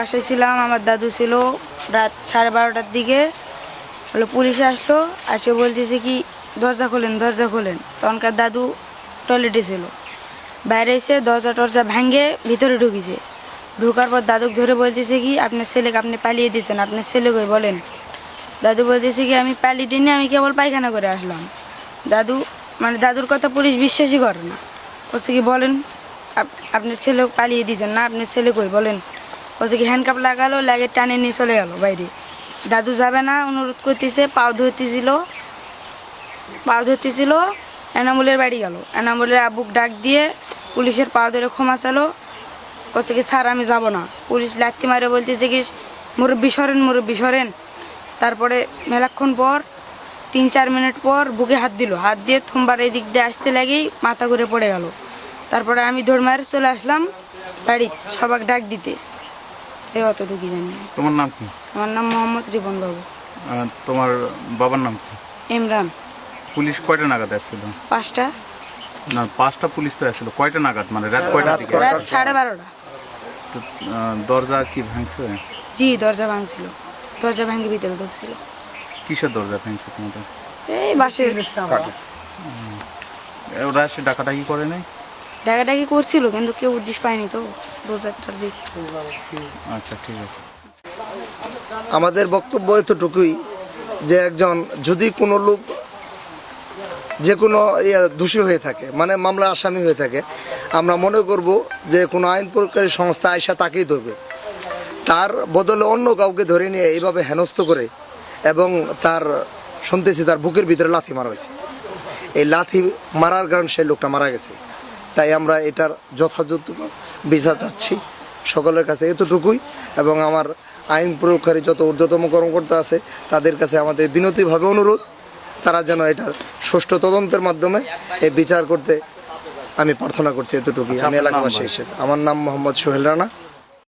বাসায় ছিলাম, আমার দাদু ছিল। রাত 12:30টার দিকে হলো পুলিশ আসলো, আসে বলতেছে কি দরজা খোলেন দরজা খোলেন। তখনকার দাদু টয়লেটে ছিল, বাইরে এসে দরজা টরজা ভাঙে ভিতরে ঢুকেছে। ঢোকার পর দাদুকে ধরে বলতেছে কি আপনার ছেলেকে আপনি পালিয়ে দিয়েছেন, আপনার ছেলে কই বলেন। দাদু বলতেছে কি আমি পালিয়ে দিইনি, আমি কেবল পায়খানা করে আসলাম। দাদু মানে দাদুর কথা পুলিশ বিশ্বাসই করে না। বলছে কি বলেন আপনার ছেলে পালিয়ে দিয়েছেন না, আপনার ছেলে কই বলেন। বলছে কি হ্যান্ডকাপ লাগালো, লাগে টানে নিয়ে চলে গেল বাইরে। দাদু যাবে না, অনুরোধ করতেছে, পাও ধরতেছিল। এনামুলের বাড়ি গেল, এনামুলের আব্বুক ডাক দিয়ে পুলিশের পা ধরে ক্ষমা চালো। বলছে কি স্যার আমি যাব না। পুলিশ লাথি মারে বলতেছে কি মুরব্বি সরেন। তারপরে মেলাক্ষণ পর 3-4 মিনিট পর বুকে হাত দিল, হাত দিয়ে থুমবার এই দিক দিয়ে আসতে লাগেই মাথা ঘুরে পড়ে গেল। তারপরে আমি দৌড় মারে চলে আসলাম বাড়ি সবাক ডাক দিতে। এই অতটুকু জানি। তোমার নাম কি? আমার নাম মোহাম্মদ রিপন বাবু। তোমার বাবার নাম কি? ইমরান। পুলিশ কয়টা নাগাদ আসছিল? 5টা। না 5টা পুলিশ তো আসছিল, কয়টা নাগাদ মানে রাত কয়টার দিকে? রাত 12:30। তো দরজা কি ভাঙছে? জি দরজা ভাঙছিল, দরজা ভাঙে ভিতরে ঢুকছিল। কিসের দরজা ভাঙছে তোমাদের? এই বাসে ওরা এসে ডাকাডাকি করে নাই? ডাকাডাকি করছিল কিন্তু কেউ উদ্দেশ পায়নি তো রোজারটার দিক। আচ্ছা ঠিক আছে। আমাদের বক্তব্য এতটুকুই যে একজন যদি কোনো লোক যে কোনো দোষী হয়ে থাকে, মানে মামলা আসামি হয়ে থাকে, আমরা মনে করব যে কোনো আইন প্রয়োগকারী সংস্থা আইসা তাকেই ধরবে। তার বদলে অন্য কাউকে ধরে নিয়ে এইভাবে হেনস্থ করে, এবং তার শুনতেছি তার বুকের ভিতরে লাথি মারা হয়েছে। এই লাথি মারার কারণে সেই লোকটা মারা গেছে। তাই আমরা এটার যথাযথ বিচার চাচ্ছি সকলের কাছে, এতটুকুই। এবং আমার আইন প্রয়োগকারী যত ঊর্ধ্বতম কর্মকর্তা আছে তাদের কাছে আমাদের বিনতিভাবে অনুরোধ, তারা যেন এটার সুষ্ঠু তদন্তের মাধ্যমে এই বিচার করতে আমি প্রার্থনা করছি, এতটুকুই। আমি এলাকাবাসী হিসেবে, আমার নাম মোহাম্মদ সোহেল রানা।